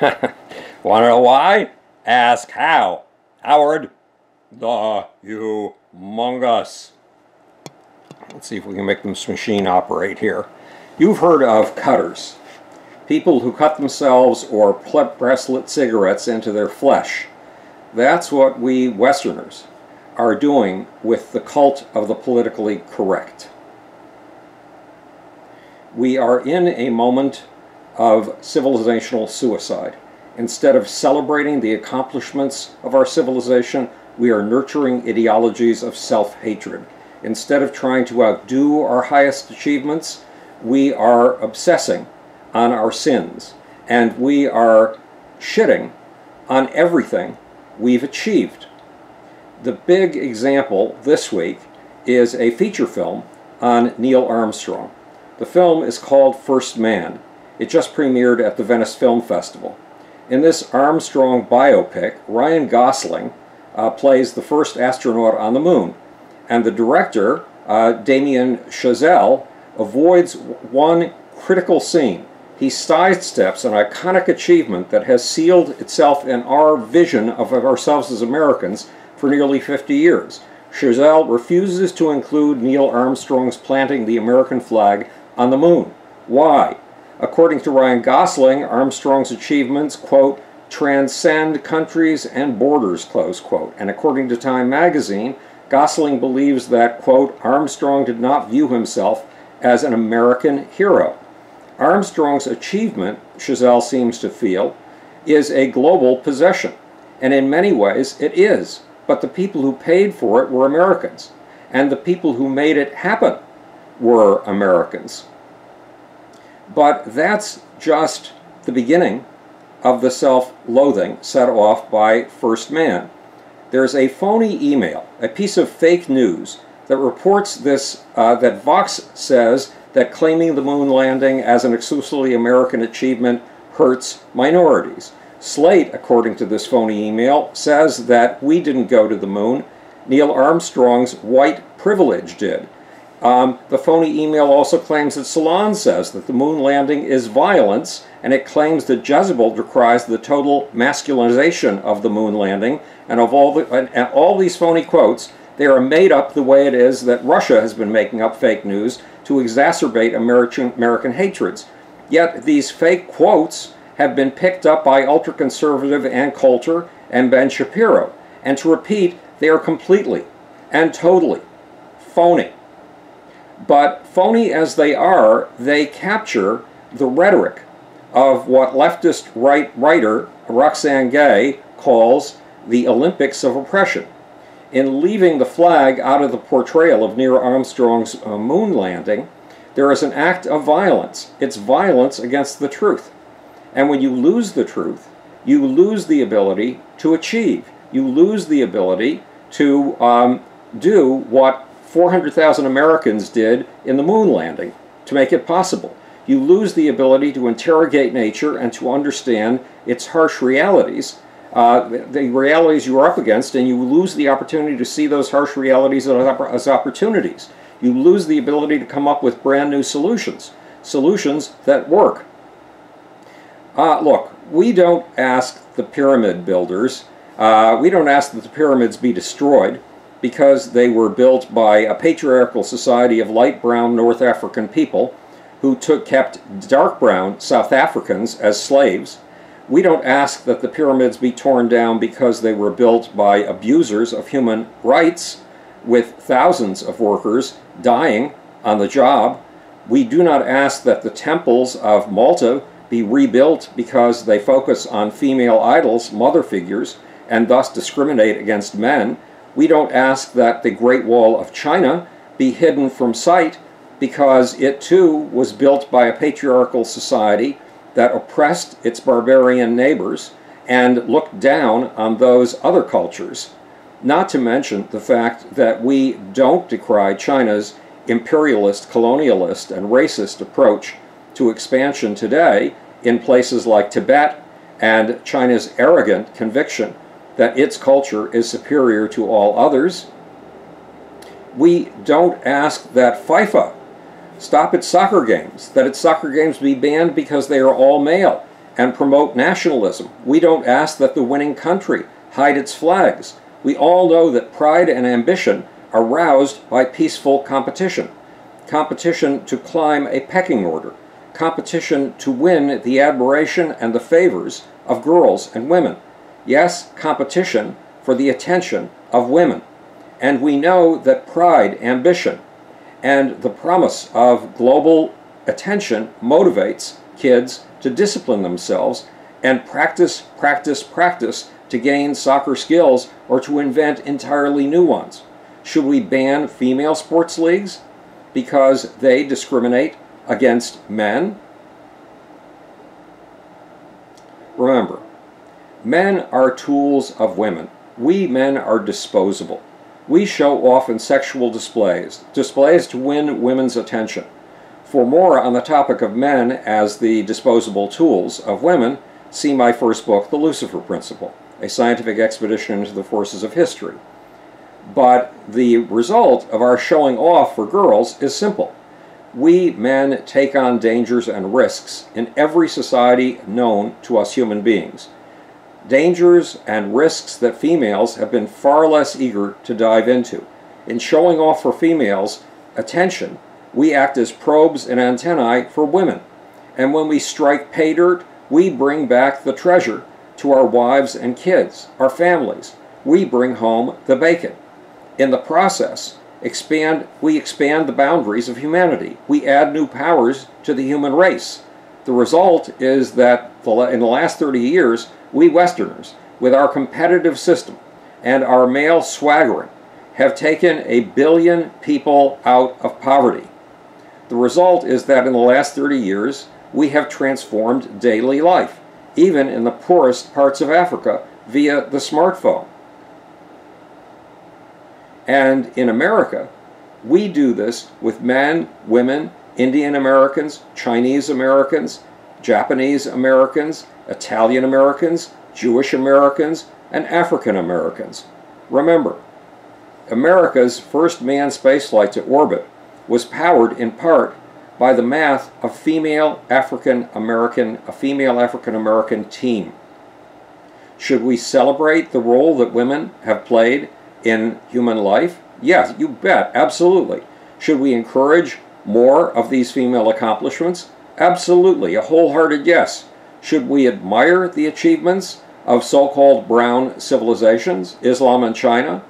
Want to know why? Ask how. Howard, the humongous. Let's see if we can make this machine operate here. You've heard of cutters. People who cut themselves or press lit cigarettes into their flesh. That's what we Westerners are doing with the cult of the politically correct. We are in a moment of civilizational suicide. Instead of celebrating the accomplishments of our civilization, we are nurturing ideologies of self-hatred. Instead of trying to outdo our highest achievements, we are obsessing on our sins, and we are shitting on everything we've achieved. The big example this week is a feature film on Neil Armstrong. The film is called First Man. It just premiered at the Venice Film Festival. In this Armstrong biopic, Ryan Gosling plays the first astronaut on the moon, and the director, Damien Chazelle, avoids one critical scene. He sidesteps an iconic achievement that has sealed itself in our vision of ourselves as Americans for nearly 50 years. Chazelle refuses to include Neil Armstrong's planting the American flag on the moon. Why? According to Ryan Gosling, Armstrong's achievements, quote, transcend countries and borders, close quote. And according to Time magazine, Gosling believes that, quote, Armstrong did not view himself as an American hero. Armstrong's achievement, Chazelle seems to feel, is a global possession. And in many ways it is. But the people who paid for it were Americans. And the people who made it happen were Americans. But that's just the beginning of the self-loathing set off by First Man. There's a phony email, a piece of fake news, that reports this, that Vox says that claiming the moon landing as an exclusively American achievement hurts minorities. Slate, according to this phony email, says that we didn't go to the moon. Neil Armstrong's white privilege did. The phony email also claims that Salon says that the moon landing is violence, and it claims that Jezebel decries the total masculinization of the moon landing, and of all these phony quotes, they are made up the way it is that Russia has been making up fake news to exacerbate American hatreds. Yet these fake quotes have been picked up by ultra-conservative Ann Coulter and Ben Shapiro. And to repeat, they are completely and totally phony. But phony as they are, they capture the rhetoric of what leftist writer Roxane Gay calls the Olympics of oppression. In leaving the flag out of the portrayal of Neil Armstrong's moon landing, there is an act of violence. It's violence against the truth. And when you lose the truth, you lose the ability to achieve. You lose the ability to do what 400,000 Americans did in the moon landing to make it possible. You lose the ability to interrogate nature and to understand its harsh realities, the realities you are up against, and you lose the opportunity to see those harsh realities as opportunities. You lose the ability to come up with brand new solutions, solutions that work. Look, we don't ask the pyramid builders, we don't ask that the pyramids be destroyed because they were built by a patriarchal society of light brown North African people who kept dark brown South Africans as slaves. We don't ask that the pyramids be torn down because they were built by abusers of human rights with thousands of workers dying on the job. We do not ask that the temples of Malta be rebuilt because they focus on female idols, mother figures, and thus discriminate against men. We don't ask that the Great Wall of China be hidden from sight because it too was built by a patriarchal society that oppressed its barbarian neighbors and looked down on those other cultures. Not to mention the fact that we don't decry China's imperialist, colonialist, and racist approach to expansion today in places like Tibet, and China's arrogant conviction that its culture is superior to all others. We don't ask that FIFA stop its soccer games, that its soccer games be banned because they are all male, and promote nationalism. We don't ask that the winning country hide its flags. We all know that pride and ambition are roused by peaceful competition. Competition to climb a pecking order. Competition to win the admiration and the favors of girls and women. Yes, competition for the attention of women. And we know that pride, ambition, and the promise of global attention motivates kids to discipline themselves and practice, practice, practice to gain soccer skills or to invent entirely new ones. Should we ban female sports leagues because they discriminate against men? Remember, men are tools of women. We men are disposable. We show off in sexual displays to win women's attention. For more on the topic of men as the disposable tools of women, see my first book, The Lucifer Principle, a scientific expedition into the forces of history. But the result of our showing off for girls is simple. We men take on dangers and risks in every society known to us human beings. Dangers and risks that females have been far less eager to dive into. In showing off for females' attention, we act as probes and antennae for women. And when we strike pay dirt, we bring back the treasure to our wives and kids, our families. We bring home the bacon. In the process, we expand the boundaries of humanity. We add new powers to the human race. The result is that in the last 30 years, we Westerners, with our competitive system and our male swaggering, have taken 1 billion people out of poverty. The result is that in the last 30 years, we have transformed daily life, even in the poorest parts of Africa, via the smartphone. And in America, we do this with men, women, Indian Americans, Chinese Americans, Japanese Americans, Italian Americans, Jewish Americans, and African Americans. Remember, America's first manned spaceflight to orbit was powered in part by the math of a female African American team. Should we celebrate the role that women have played in human life? Yes, you bet, absolutely. Should we encourage more of these female accomplishments? Absolutely, a wholehearted yes. Should we admire the achievements of so-called brown civilizations, Islam and China?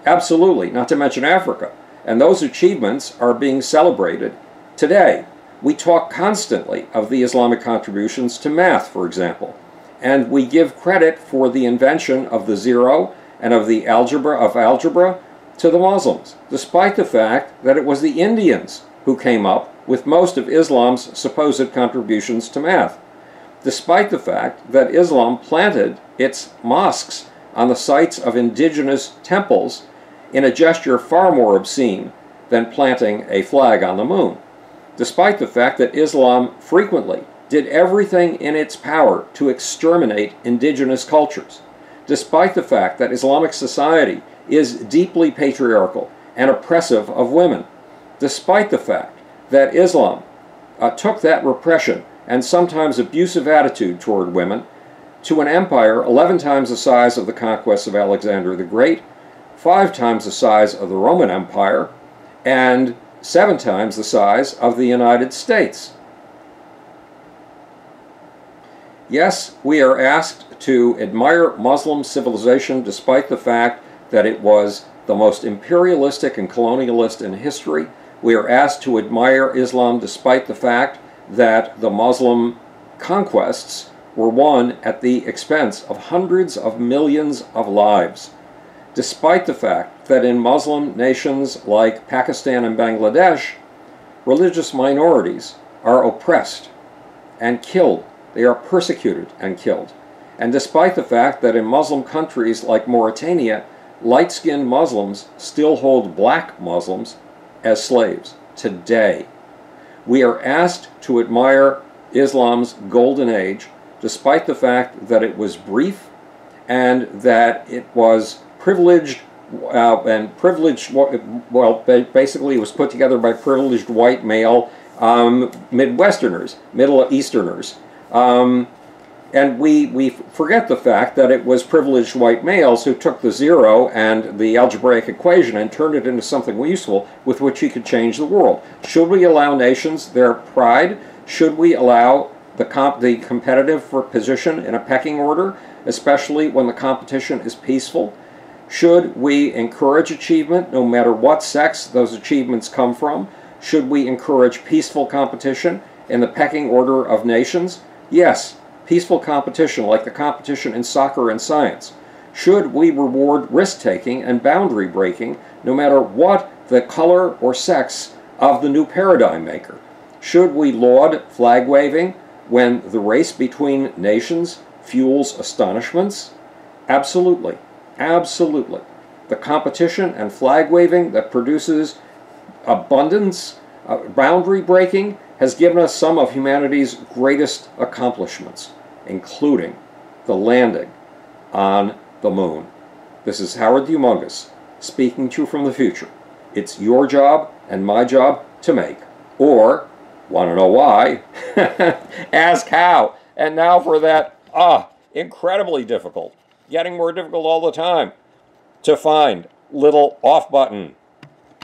Absolutely, not to mention Africa. And those achievements are being celebrated today. We talk constantly of the Islamic contributions to math, for example, and we give credit for the invention of the zero and of the algebra to the Muslims, despite the fact that it was the Indians who came up with most of Islam's supposed contributions to math, despite the fact that Islam planted its mosques on the sites of indigenous temples in a gesture far more obscene than planting a flag on the moon, despite the fact that Islam frequently did everything in its power to exterminate indigenous cultures, despite the fact that Islamic society is deeply patriarchal and oppressive of women, despite the fact that Islam took that repression and sometimes abusive attitude toward women to an empire 11 times the size of the conquests of Alexander the Great, 5 times the size of the Roman Empire, and 7 times the size of the United States. Yes, we are asked to admire Muslim civilization despite the fact that it was the most imperialistic and colonialist in history. We are asked to admire Islam despite the fact that the Muslim conquests were won at the expense of hundreds of millions of lives, despite the fact that in Muslim nations like Pakistan and Bangladesh, religious minorities are oppressed and killed. They are persecuted and killed. And despite the fact that in Muslim countries like Mauritania, light-skinned Muslims still hold black Muslims as slaves today. We are asked to admire Islam's golden age, despite the fact that it was brief and that it was privileged, basically it was put together by privileged white male Midwesterners, Middle Easterners. And we forget the fact that it was privileged white males who took the zero and the algebraic equation and turned it into something useful with which he could change the world. Should we allow nations their pride? Should we allow the competitive position in a pecking order, especially when the competition is peaceful? Should we encourage achievement no matter what sex those achievements come from? Should we encourage peaceful competition in the pecking order of nations? Yes. Peaceful competition, like the competition in soccer and science. Should we reward risk-taking and boundary breaking, no matter what the color or sex of the new paradigm maker? Should we laud flag-waving when the race between nations fuels astonishments? Absolutely. Absolutely. The competition and flag-waving that produces abundance, boundary breaking, has given us some of humanity's greatest accomplishments, including the landing on the moon. This is Howard the Humongous, speaking to you from the future. It's your job and my job to make. Or, want to know why? Ask how. And now for that, incredibly difficult, getting more difficult all the time, to find little off button.